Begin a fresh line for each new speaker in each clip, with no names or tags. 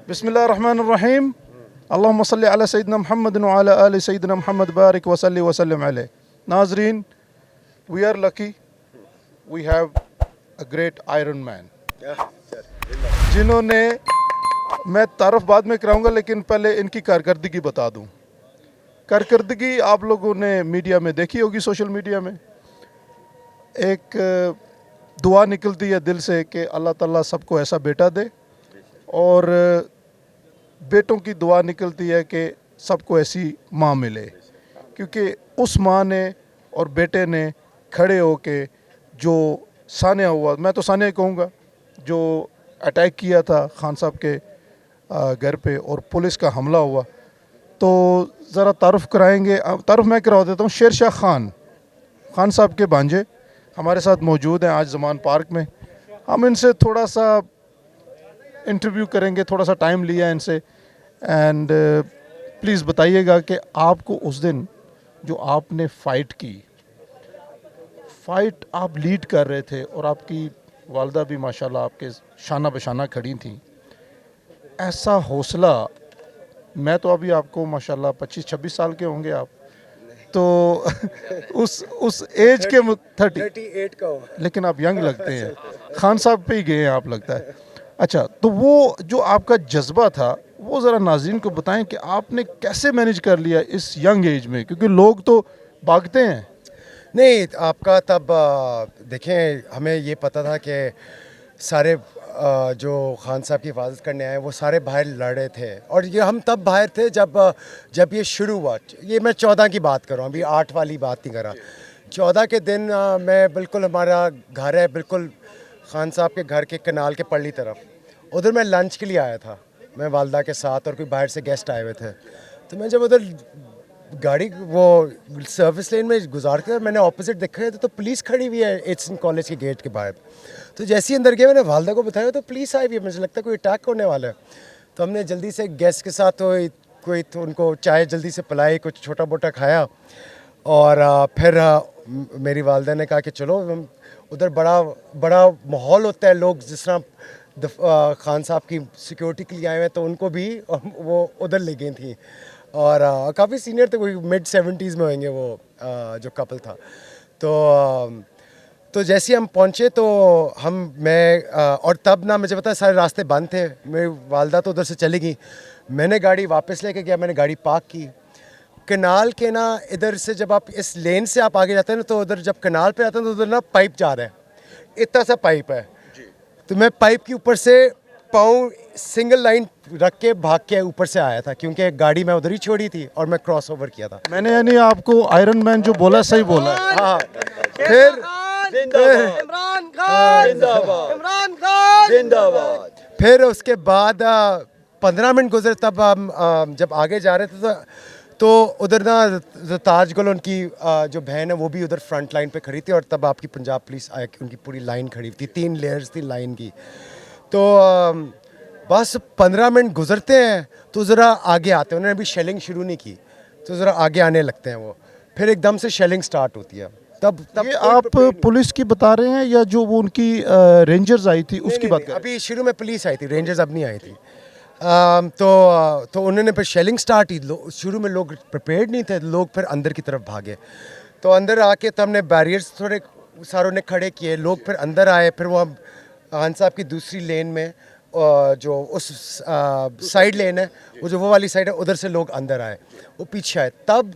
बिस्मिल्लाहिर्रहमानिर्रहीम। अल्लाहुम्मा सल्लि अला सय्यिदिना मुहम्मद व अला आलि सय्यिदिना मुहम्मद बारिक व सल्लि व सल्लिम अलैहि। नाज़रीन, we are lucky, we have a great iron man, जिन्होंने, मैं तारुफ बाद में कराऊंगा लेकिन पहले इनकी कारकर्दगी बता दूं। कारकर्दगी आप लोगों ने मीडिया में देखी होगी, सोशल मीडिया में। एक दुआ निकलती है दिल से कि अल्लाह ताला सबको ऐसा बेटा दे, और बेटों की दुआ निकलती है कि सबको ऐसी माँ मिले, क्योंकि उस माँ ने और बेटे ने खड़े होके जो सानिया हुआ, मैं तो सानिया कहूँगा, जो अटैक किया था खान साहब के घर पे और पुलिस का हमला हुआ, तो ज़रा तारुफ कराएंगे। तारुफ मैं करा देता हूँ। शेरशाह खान साहब के भांजे हमारे साथ मौजूद हैं आज ज़मान पार्क में। हम इनसे थोड़ा सा इंटरव्यू करेंगे, थोड़ा सा टाइम लिया इनसे। एंड प्लीज़ बताइएगा कि आपको उस दिन जो आपने फ़ाइट आप लीड कर रहे थे और आपकी वालदा भी माशाल्लाह आपके शाना बशाना खड़ी थी, ऐसा हौसला, मैं तो अभी आपको माशाल्लाह 25-26 साल के होंगे आप, तो उस एज के
38 का हो,
लेकिन आप यंग लगते हैं। खान साहब पे ही गए हैं आप, लगता है। अच्छा, तो वो जो आपका जज्बा था वो ज़रा नाज़रीन को बताएं कि आपने कैसे मैनेज कर लिया इस यंग एज में, क्योंकि लोग तो भागते हैं।
नहीं आपका तब देखें, हमें ये पता था कि सारे जो खान साहब की हिफाजत करने आए वो सारे बाहर लड़ रहे थे, और ये हम तब बाहर थे जब ये शुरू हुआ। ये मैं 14 की बात कर रहा हूँ, अभी 8 वाली बात नहीं कर रहा। 14 के दिन मैं बिल्कुल, हमारा घर है बिल्कुल खान साहब के घर के कनाल के पल्ली तरफ, उधर मैं लंच के लिए आया था, मैं वालदा के साथ, और कोई बाहर से गेस्ट आए हुए थे। तो मैं जब उधर गाड़ी वो सर्विस लेन में गुजार कर मैंने ऑपोजिट देखा तो पुलिस खड़ी हुई है एचएन कॉलेज के गेट के बाहर। तो जैसे ही अंदर गया मैंने वालदा को बताया तो पुलिस आई हुई है, मुझे लगता है कोई अटैक होने वाला है। तो हमने जल्दी से गेस्ट के साथ तो उनको चाय जल्दी से पिलाई, कुछ छोटा मोटा खाया, और फिर मेरी वालदा ने कहा कि चलो उधर बड़ा माहौल होता है, लोग जिस तरह खान साहब की सिक्योरिटी के लिए आए हुए तो उनको भी वो उधर ले गई थी, और काफ़ी सीनियर थे, कोई मिड 70s में होंगे वो जो कपल था। तो जैसे ही हम पहुँचे तो और तब ना मुझे पता है सारे रास्ते बंद थे, मेरी वालदा तो उधर से चली गई, मैंने गाड़ी वापस लेके गया, मैंने गाड़ी पार्क की कनाल के ना इधर से। जब आप इस लेन से आप आगे जाते हैं ना, तो उधर जब कनाल पे आते हैं तो उधर ना पाइप जा रहा है, इतना सा पाइप है। तो मैं पाइप के ऊपर से पाँव सिंगल लाइन रख के भाग के ऊपर से आया था, क्योंकि गाड़ी मैं उधर ही छोड़ी थी और मैं क्रॉस ओवर किया था।
मैंने यानी आपको आयरन मैन जो बोला सही बोला है।
हाँ, फिर
इमरान खान जिंदाबाद।
फिर उसके बाद 15 मिनट गुजरे, तब हम जब आगे जा रहे थे तो उधर ना ताज गुल उनकी जो बहन है वो भी उधर फ्रंट लाइन पे खड़ी थी, और तब आपकी पंजाब पुलिस आई, उनकी पूरी लाइन खड़ी थी, 3 लेयर्स थी लाइन की। तो बस 15 मिनट गुजरते हैं तो ज़रा आगे आते हैं, उन्होंने अभी शेलिंग शुरू नहीं की, तो ज़रा आगे आने लगते हैं वो, फिर एकदम से शेलिंग स्टार्ट होती है। तब
ये आप पुलिस की बता रहे हैं या जो वो उनकी रेंजर्स आई थी उसकी बात कर रहे हैं?
अभी शुरू में पुलिस आई थी, रेंजर्स अब नहीं आई थी। तो उन्होंने फिर शेलिंग स्टार्ट की। शुरू में लोग प्रिपेयर्ड नहीं थे, लोग फिर अंदर की तरफ भागे। तो अंदर आके तो हमने बैरियर्स थोड़े सारों ने खड़े किए, लोग फिर अंदर आए। फिर वो हम खान साहब की दूसरी लेन में, जो उस साइड लेन है, वो वाली साइड है, उधर से लोग अंदर आए, वो पीछे आए, तब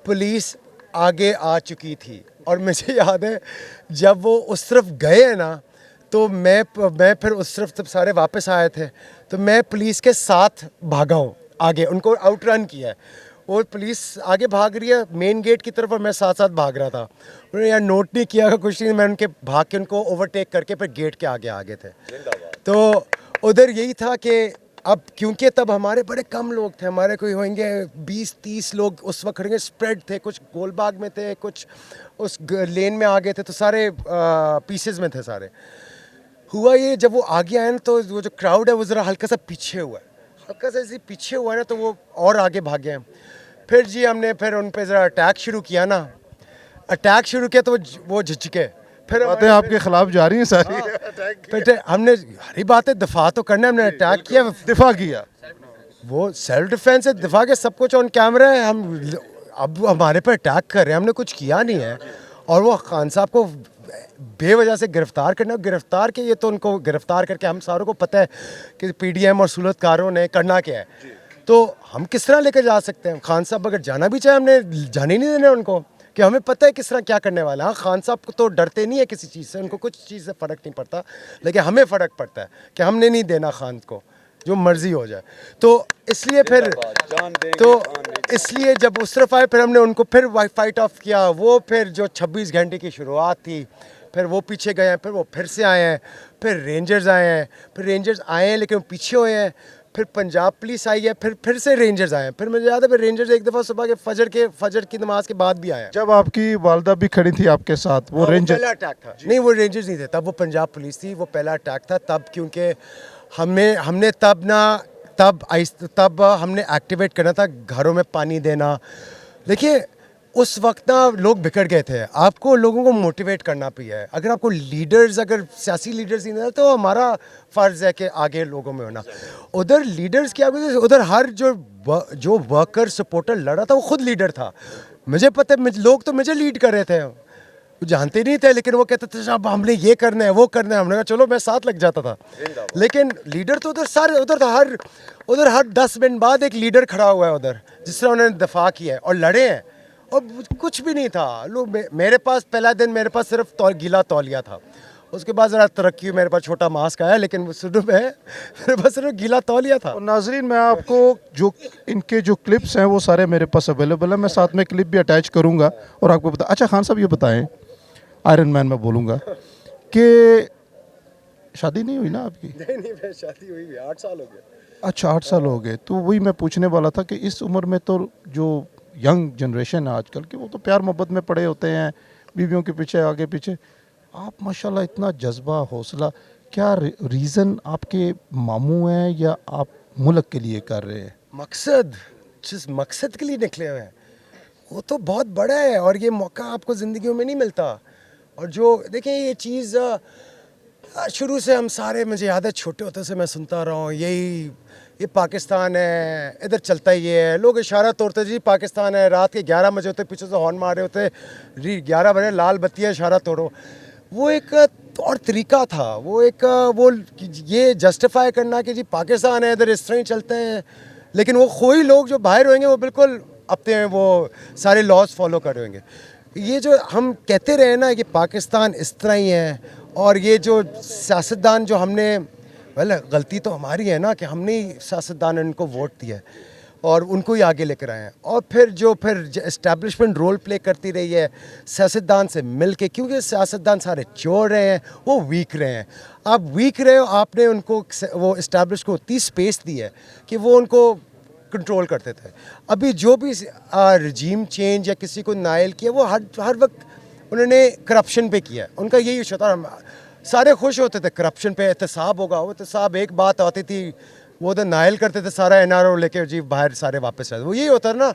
पुलिस आगे आ चुकी थी। और मुझे याद है जब वो उस तरफ गए हैं ना, तो मैं फिर उस तरफ जब सारे वापस आए थे तो मैं पुलिस के साथ भागा हूँ आगे, उनको आउट रन किया है। और पुलिस आगे भाग रही है मेन गेट की तरफ और मैं साथ साथ भाग रहा था। उन्होंने यार नोट नहीं किया कुछ नहीं, मैं उनके भाग के उनको ओवरटेक करके फिर गेट के आगे थे। तो उधर यही था कि अब क्योंकि तब हमारे बड़े कम लोग थे, हमारे कोई होंगे 20-30 लोग उस वक्त खड़े, स्प्रेड थे, कुछ गोलबाग में थे, कुछ उस लेन में आ गए थे, तो सारे पीसेस में थे सारे। हुआ ये जब वो आगे आए ना तो वो जो क्राउड है वो ज़रा हल्का सा पीछे हुआ है, हल्का सा ऐसे पीछे हुआ है ना, तो वो और आगे भागे हैं। फिर हमने फिर उन पे ज़रा अटैक शुरू किया ना, अटैक शुरू किया तो वो झिझके, फिर
बातें आपके खिलाफ जा रही हैं सारी।
फिर हमने हरी बात है, दफा तो करना है, हमने अटैक किया,
दिफा किया।
वो सेल्फ डिफेंस है, दिफा के सब कुछ ऑन कैमरा है। हम अब हमारे पर अटैक कर रहे हैं, हमने कुछ किया नहीं है। और वो खान साहब को बेवजह से गिरफ्तार करना, गिरफ्तार के ये तो उनको गिरफ्तार करके हम सारों को पता है कि पीडीएम और सूरतकारों ने करना क्या है, तो हम किस तरह लेकर जा सकते हैं। खान साहब अगर जाना भी चाहे, हमने जाने नहीं देना उनको, कि हमें पता है किस तरह क्या करने वाला है। हाँ, खान साहब को तो डरते नहीं है किसी चीज़ से, उनको कुछ चीज़ से फ़र्क नहीं पड़ता, लेकिन हमें फ़र्क पड़ता है कि हमने नहीं देना खान को, जो मर्जी हो जाए। तो इसलिए इसलिए जब उस तरफ आए, फिर हमने उनको फिर फाइट ऑफ किया। वो फिर जो 26 घंटे की शुरुआत थी, फिर वो पीछे गए हैं, फिर वो फिर से आए हैं, फिर रेंजर्स आए हैं, फिर रेंजर्स आए हैं लेकिन वो पीछे हुए हैं, फिर पंजाब पुलिस आई है, फिर से रेंजर्स आए हैं। फिर मुझे याद है, फिर रेंजर्स एक दफ़ा सुबह के फजर की नमाज के बाद भी आए हैं।
जब आपकी वालदा भी खड़ी थी आपके साथ, वो रेंजर
पहला अटैक था। नहीं, वो रेंजर्स नहीं थे तब, वो पंजाब पुलिस थी। वो पहला अटैक था तब, क्योंकि हमने तब हमने एक्टिवेट करना था, घरों में पानी देना। देखिए, उस वक्त ना लोग बिखर गए थे, आपको लोगों को मोटिवेट करना भी है। अगर आपको लीडर्स, अगर सियासी लीडर्स नहीं है, तो हमारा फ़र्ज़ है कि आगे लोगों में होना। उधर लीडर्स क्या, उधर हर जो वर्कर सपोर्टर लड़ा था, वो खुद लीडर था। मुझे पता है, लोग तो मुझे लीड कर रहे थे, वो जानते नहीं थे, लेकिन वो कहते थे साहब हमने ये करना है, वो करना है। हमने कहा चलो, मैं साथ लग जाता था। लेकिन लीडर तो उधर हर 10 मिनट बाद एक लीडर खड़ा हुआ है उधर, जिस तरह उन्होंने दफा किया है और लड़े हैं। और कुछ भी नहीं था। लोग, मेरे पास पहला दिन मेरे पास सिर्फ गीला तौलिया था। उसके बाद ज़रा तरक्की, मेरे पास छोटा मास्क आया, लेकिन शुरू में मेरे पास सिर्फ गीला तौलिया था।
और नाजरीन, मैं आपको जो इनके जो क्लिप्स हैं वो सारे मेरे पास अवेलेबल है, मैं साथ में क्लिप भी अटैच करूंगा और आपको बता। अच्छा खान साहब, ये बताएं, आयरन मैन में बोलूँगा कि शादी नहीं हुई ना आपकी?
नहीं, शादी हुई 8 साल हो गए।
अच्छा, 8 साल हो गए। तो वही मैं पूछने वाला था कि इस उम्र में तो जो यंग जनरेशन है आजकल की, वो तो प्यार मोहब्बत में पड़े होते हैं, बीवियों के पीछे आगे पीछे। आप माशाल्लाह इतना जज्बा, हौसला, क्या रीज़न आपके मामू हैं या आप मुल्क के लिए कर रहे हैं?
मकसद, जिस मकसद के लिए निकले हुए हैं वो तो बहुत बड़ा है, और ये मौका आपको ज़िंदगियों में नहीं मिलता। और जो देखें, ये चीज़ शुरू से हम सारे, मुझे याद है छोटे होते से मैं सुनता रहा हूँ, ये पाकिस्तान है, इधर चलता ही है। लोग इशारा तोड़ते जी पाकिस्तान है, रात के 11 बजे होते, पीछे से हॉर्न मार रहे होते, 11 बजे लाल बत्ती है, इशारा तोड़ो। वो एक और तरीका था, वो ये जस्टिफाई करना कि जी पाकिस्तान है, इधर इस तरह ही चलते हैं। लेकिन वो कोई लोग जो बाहर होंगे, वो बिल्कुल अपने वो सारे लॉज फॉलो कर रहे होंगे। ये जो हम कहते रहे ना कि पाकिस्तान इस तरह ही है, और ये जो सियासतदान जो हमने, गलती तो हमारी है ना कि हमने ही सियासतदान इनको वोट दिया है और उनको ही आगे लेकर आए हैं। और फिर इस्टेब्लिशमेंट रोल प्ले करती रही है सियासतदान से मिल के, क्योंकि सियासतदान सारे चोर रहे हैं, वो वीक रहे हैं। आप वीक रहे हो, आपने उनको वो इस्टेब्लिश को इतनी स्पेस दी है कि वो उनको कंट्रोल करते थे। अभी जो भी रजीम चेंज या किसी को नायल किया, वो हर वक्त उन्होंने करप्शन पे किया। उनका यही इशू था। सारे खुश होते थे करप्शन पे, एहतसाब होगा, वो एहतसाब एक बात आती थी, वो तो नायल करते थे सारा एनआरओ लेके, जी बाहर सारे वापस आते। वो यही होता है ना,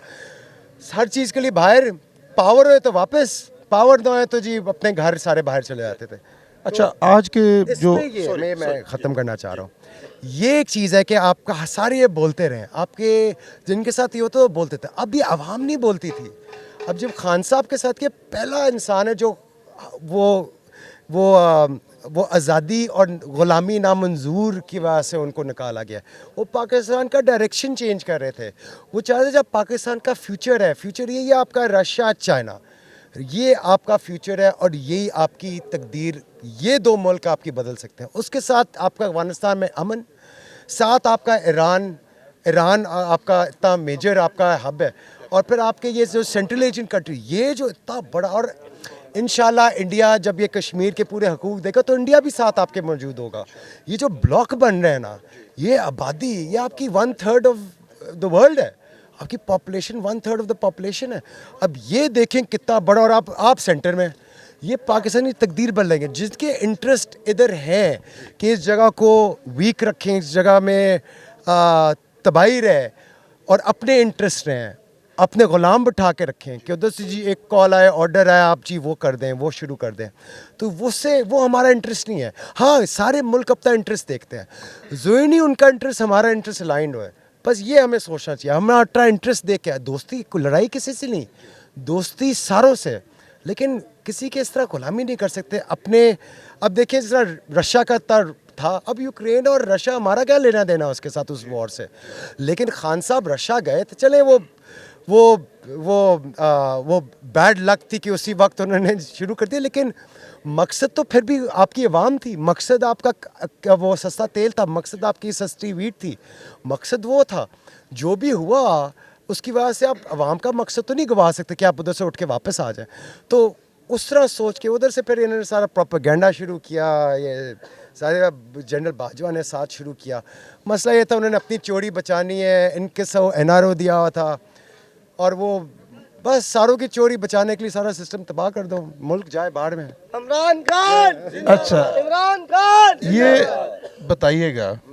हर चीज़ के लिए बाहर पावर हो तो वापस, पावर ना हो तो जी अपने घर सारे बाहर चले जाते थे।
अच्छा, आज के जो
मैं ख़त्म करना चाह रहा हूँ, ये एक चीज़ है कि आपका सारे ये बोलते रहे, आपके जिनके साथ ये होता है वो बोलते थे। अब ये आवाम नहीं बोलती थी। अब जब खान साहब के साथ के पहला इंसान है जो वो आज़ादी और ग़ुलामी नामंजूर की वजह से उनको निकाला गया, वो पाकिस्तान का डायरेक्शन चेंज कर रहे थे। वो चाहते थे जब पाकिस्तान का फ्यूचर है, फ्यूचर यही है आपका, रशिया चाइना, ये आपका फ्यूचर है और यही आपकी तकदीर, ये 2 मुल्क आपकी बदल सकते हैं। उसके साथ आपका अफगानिस्तान में अमन, साथ आपका ईरान आपका इतना मेजर आपका हब है, और फिर आपके ये जो सेंट्रल एशियन कंट्री, ये जो इतना बड़ा, और इंशाल्लाह इंडिया जब ये कश्मीर के पूरे हकूक़ देगा तो इंडिया भी साथ आपके मौजूद होगा। ये जो ब्लॉक बन रहे हैं ना, ये आबादी, ये आपकी 1/3 ऑफ द वर्ल्ड है, आपकी पॉपुलेशन 1/3 ऑफ द पॉपुलेशन है। अब ये देखें कितना बड़ा, और आप सेंटर में, ये पाकिस्तानी तकदीर बदलेंगे। जिसके इंटरेस्ट इधर हैं कि इस जगह को वीक रखें, इस जगह में तबाही रहे और अपने इंटरेस्ट रहें, अपने ग़ुलाम बिठा के रखें कि उधर से जी एक कॉल आए, ऑर्डर आया, आप जी वो कर दें, वो शुरू कर दें, तो वो हमारा इंटरेस्ट नहीं है। हाँ, सारे मुल्क अपना इंटरेस्ट देखते हैं, ज़रूरी नहीं उनका इंटरेस्ट हमारा इंटरेस्ट अलाइंड हो। बस ये हमें सोचना चाहिए, हमारा इंटरेस्ट देख के दोस्ती को, लड़ाई किसी से नहीं, दोस्ती सारों से, लेकिन किसी के इस तरह गुलामी नहीं कर सकते अपने। अब देखिए जिस तरह रशिया का था, अब यूक्रेन और रशिया, हमारा क्या लेना देना उसके साथ उस वॉर से। लेकिन खान साहब रशिया गए तो चले, वो बैड लक थी कि उसी वक्त उन्होंने शुरू कर दिया, लेकिन मकसद तो फिर भी आपकी आवाम थी, मकसद आपका वो सस्ता तेल था, मकसद आपकी सस्ती वीट थी, मकसद वो था। जो भी हुआ उसकी वजह से आप आवाम का मकसद तो नहीं गवा सकते कि आप उधर से उठ के वापस आ जाए। तो उस तरह सोच के उधर से फिर इन्होंने सारा प्रोपेगेंडा शुरू किया, ये सारे जनरल बाजवा ने साथ शुरू किया। मसला ये था उन्होंने अपनी चोरी बचानी है, इनके सब एनआरओ दिया हुआ था, और वो बस सारों की चोरी बचाने के लिए सारा सिस्टम तबाह कर दो, मुल्क जाए बाहर में।
इमरान खान,
अच्छा,
इमरान खान।
ये बताइएगा